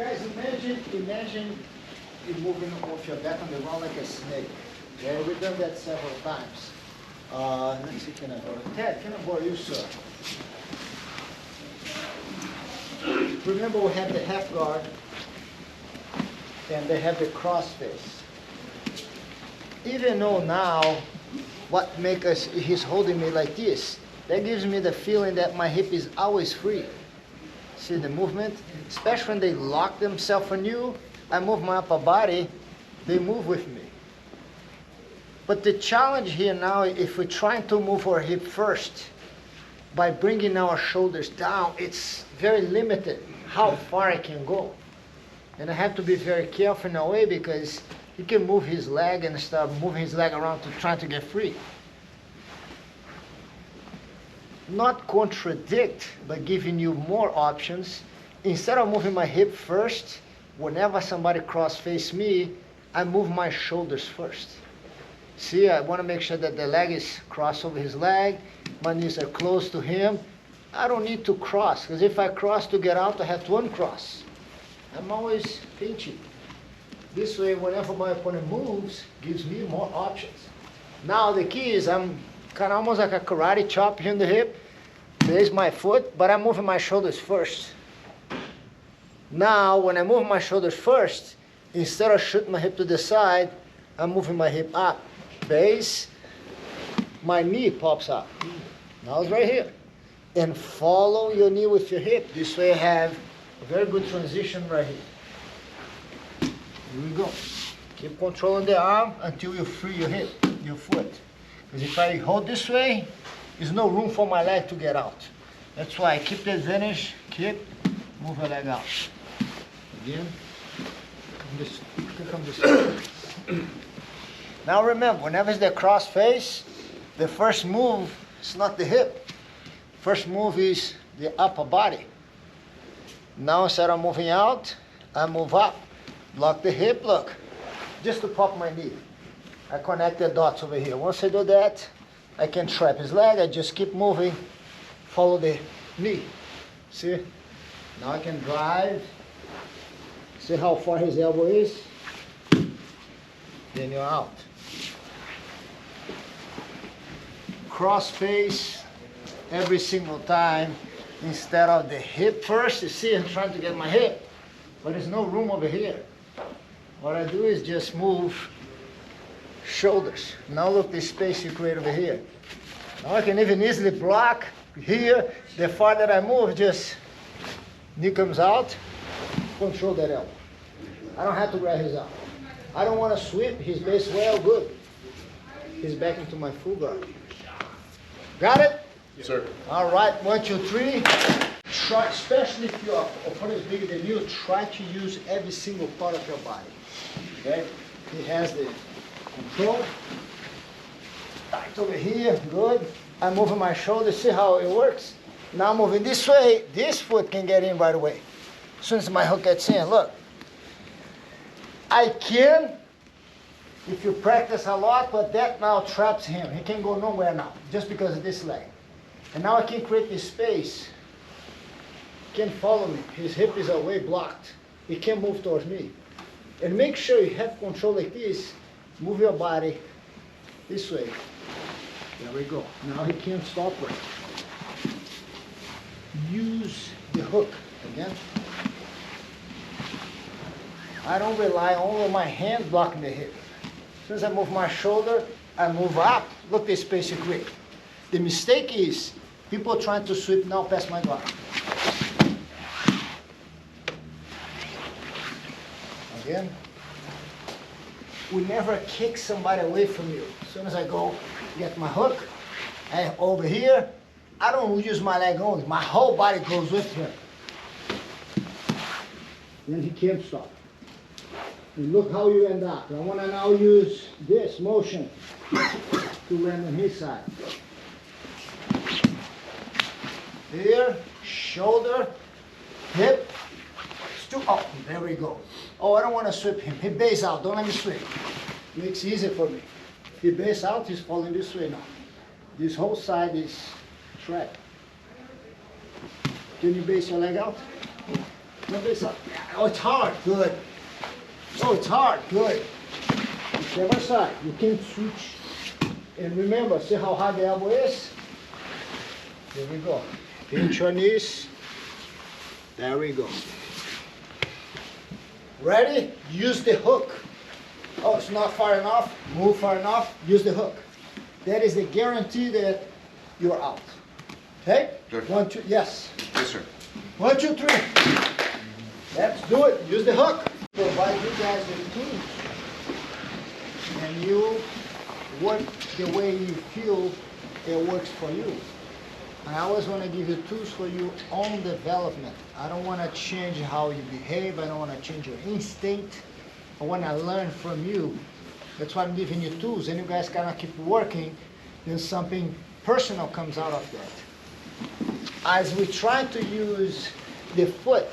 Guys, imagine you moving off your back on the ground like a snake. Okay, we've done that several times. Let's see, can I borrow? Ted, can I borrow you, sir? Remember, we have the half guard, and they have the cross face. Even though now, what makes us, he's holding me like this, that gives me the feeling that my hip is always free. See the movement? Especially when they lock themselves on you, I move my upper body, they move with me. But the challenge here now, if we're trying to move our hip first, by bringing our shoulders down, it's very limited how far I can go. And I have to be very careful in a way because he can move his leg and start moving his leg around to try to get free. Not contradict, but giving you more options. Instead of moving my hip first, whenever somebody cross-face me, I move my shoulders first. See, I want to make sure that the leg is crossed over his leg, my knees are close to him. I don't need to cross, because if I cross to get out, I have to uncross. I'm always pinching. This way, whenever my opponent moves, gives me more options. Now the key is I'm kind of almost like a karate chop here in the hip. There's my foot, but I'm moving my shoulders first. Now, when I move my shoulders first, instead of shooting my hip to the side, I'm moving my hip up. Base, my knee pops up. Now it's right here. And follow your knee with your hip. This way I have a very good transition right here. Here we go. Keep controlling the arm until you free your hip, your foot. Because if I hold this way, there's no room for my leg to get out. That's why I keep the advantage, move your leg out. Again, come this way. Now remember, whenever it's the cross face, the first move is not the hip. First move is the upper body. Now instead of moving out, I move up. Block the hip, look. Just to pop my knee. I connect the dots over here. Once I do that, I can trap his leg. I just keep moving, follow the knee. See? Now I can drive. See how far his elbow is? Then you're out. Cross face every single time instead of the hip first. You see, I'm trying to get my hip, but there's no room over here. What I do is just move shoulders. Now look the space you create over here. Now I can even easily block here. The farther I move, just knee comes out, control that elbow. I don't have to grab his arm. I don't want to sweep his base well, good. He's back into my full guard. Got it? Yes, sir. All right, 1, 2, 3. Try, especially if your opponent is bigger than you, try to use every single part of your body. Okay? He has the control. Tight over here, good. I'm moving my shoulders, see how it works? Now I'm moving this way, this foot can get in right away. As soon as my hook gets in, look. I can, if you practice a lot, but that now traps him. He can't go nowhere now, just because of this leg. And now I can create this space. He can't follow me. His hip is away blocked. He can't move towards me. And make sure you have control like this. Move your body this way. There we go. Now he can't stop it. Use the hook again. I don't rely only on my hand blocking the hip. As soon as I move my shoulder, I move up. Look the space you create. The mistake is people trying to sweep now past my guard. Again. We never kick somebody away from you. As soon as I go get my hook, I over here, I don't use my leg only. My whole body goes with him. Then he can't stop. And look how you end up. I want to now use this motion to land on his side. Here, shoulder, hip, oh, there we go. Oh, I don't want to sweep him. He base out, don't let me sweep. Makes it easier for me. If he base out, he's falling this way now. This whole side is trapped. Can you base your leg out? Move this up. Oh, it's hard. Good. Oh, it's hard. Good. Whichever side. You can switch. And remember, see how high the elbow is? Here we go. Pinch your knees. There we go. Ready? Use the hook. Oh, it's not far enough. Move far enough. Use the hook. That is the guarantee that you're out. Okay? Good. 1, 2, yes. Yes, sir. 1, 2, 3. Let's do it. Use the hook. Provide you guys with tools. And you work the way you feel it works for you. I always want to give you tools for your own development. I don't want to change how you behave. I don't want to change your instinct. I want to learn from you. That's why I'm giving you tools. And you guys kind of keep working, then something personal comes out of that. As we try to use the foot,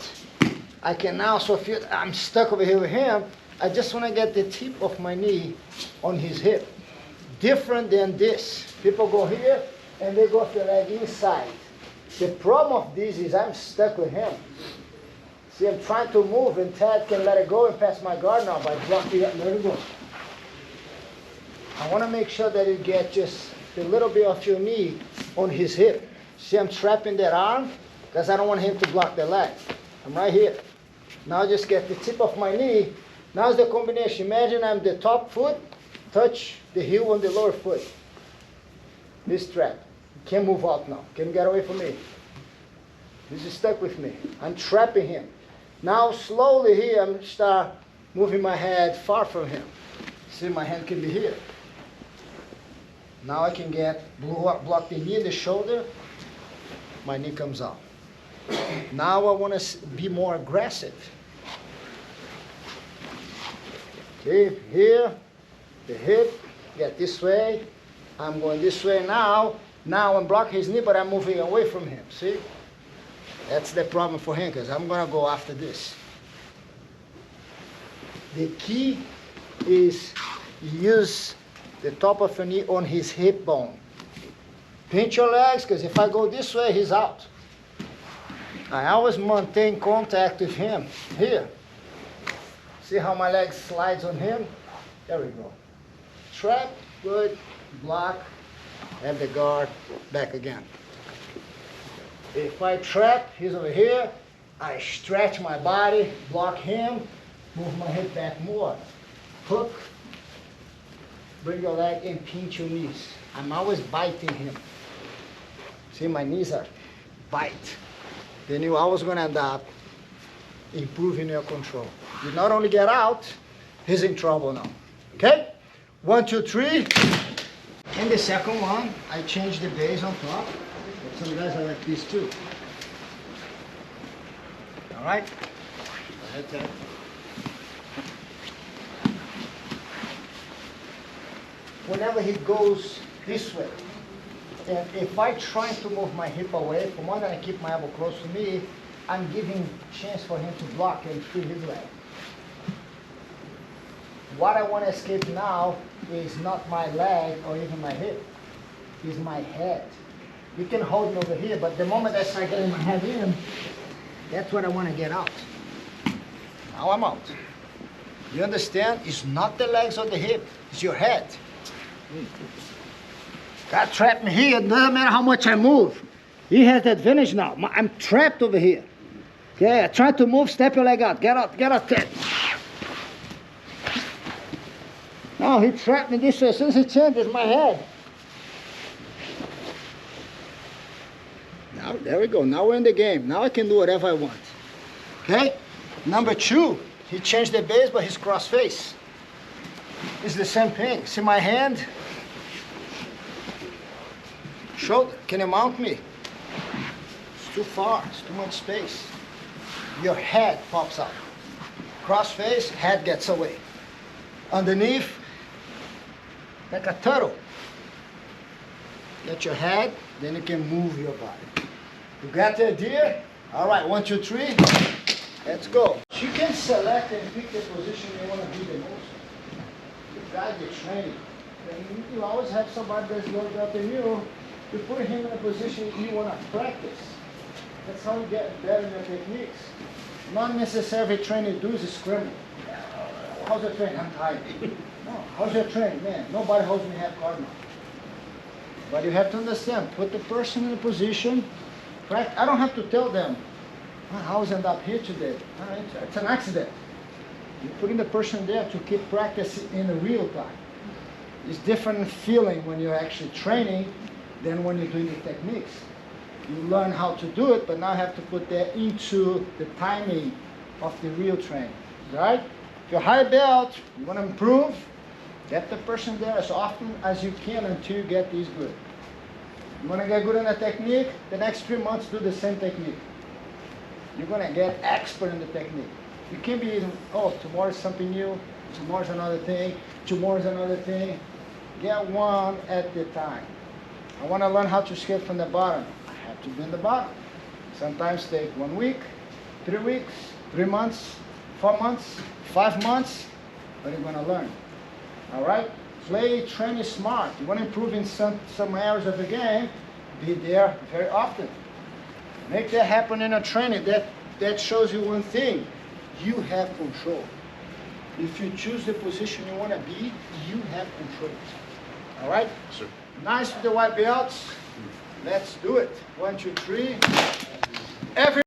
I can now, so if I'm stuck over here with him, I just want to get the tip of my knee on his hip. Different than this. People go here and they go with the leg inside. The problem of this is I'm stuck with him. See, I'm trying to move and Ted can let it go and pass my guard now by blocking it. Let it go. I want to make sure that you get just a little bit of your knee on his hip. See, I'm trapping that arm because I don't want him to block the leg. I'm right here. Now just get the tip of my knee. Now's the combination. Imagine I'm the top foot, touch the heel on the lower foot. This trap. You can't move out now. Can you get away from me? This is stuck with me. I'm trapping him. Now slowly here, I'm start moving my head far from him. See, my hand can be here. Now I can get block the knee and the shoulder. My knee comes out. Now I want to be more aggressive. See, here, the hip, get this way. I'm going this way now. Now I'm blocking his knee, but I'm moving away from him. See? That's the problem for him, because I'm going to go after this. The key is use the top of your knee on his hip bone. Pinch your legs, because if I go this way, he's out. I always maintain contact with him. Here. See how my leg slides on him? There we go. Trap, good, block, and the guard back again. If I trap, he's over here, I stretch my body, block him, move my head back more. Hook, bring your leg and pinch your knees. I'm always biting him. See, my knees are bite. Then you're always going to end up improving your control. You not only get out, he's in trouble now. Okay? 1, 2, 3. And the second one, I change the base on top. But some guys are like this too. All right? Go ahead, Ted. Whenever he goes this way, and if I try to move my hip away, for more than I keep my elbow close to me, I'm giving chance for him to block and free his leg. What I want to escape now is not my leg or even my hip, it's my head. You can hold me over here, but the moment I start getting my head in, that's what I want to get out. Now I'm out. You understand? It's not the legs or the hip, it's your head. God trapped me here, doesn't matter how much I move. He has the advantage now. I'm trapped over here. Okay, I try to move, step your leg out. Get out, Ted. Now he trapped me this way. As soon as he changes my head. Now, there we go. Now we're in the game. Now I can do whatever I want. Okay? Number 2, he changed the base, but he's cross face. It's the same thing. See my hand? Shoulder. Can you mount me? It's too far. It's too much space. Your head pops out. Cross face, head gets away. Underneath, like a turtle. Get your head, then you can move your body. You got the idea? All right, 1, 2, 3. Let's go. You can select and pick the position you want to do the most. You guide the training. And you always have somebody that's lower better than you. You put him in a position you want to practice. That's how you get better in your techniques. Not necessarily training do is scramble. How's your training? I'm tired. No, how's your training? Man, nobody holds me half guard now. But you have to understand, put the person in a position, I don't have to tell them, how I end up here today. It's an accident. You're putting the person there to keep practicing in the real time. It's different feeling when you're actually training than when you're doing the techniques. You learn how to do it, but now have to put that into the timing of the real training, right? If you're high belt, you want to improve, get the person there as often as you can until you get these good. You want to get good in a technique, the next 3 months do the same technique. You're going to get expert in the technique. You can't be, oh, tomorrow's something new, tomorrow's another thing, tomorrow's another thing. Get one at a time. I want to learn how to skate from the bottom. I have to be in the bottom. Sometimes take 1 week, 3 weeks, 3 months, 4 months, 5 months, but you're going to learn. All right? Play, train smart. You want to improve in some areas of the game, be there very often. Make that happen in a training. That shows you one thing. You have control. If you choose the position you want to be, you have control. All right? Sir. Nice with the white belts. Let's do it. 1, 2, 3. Every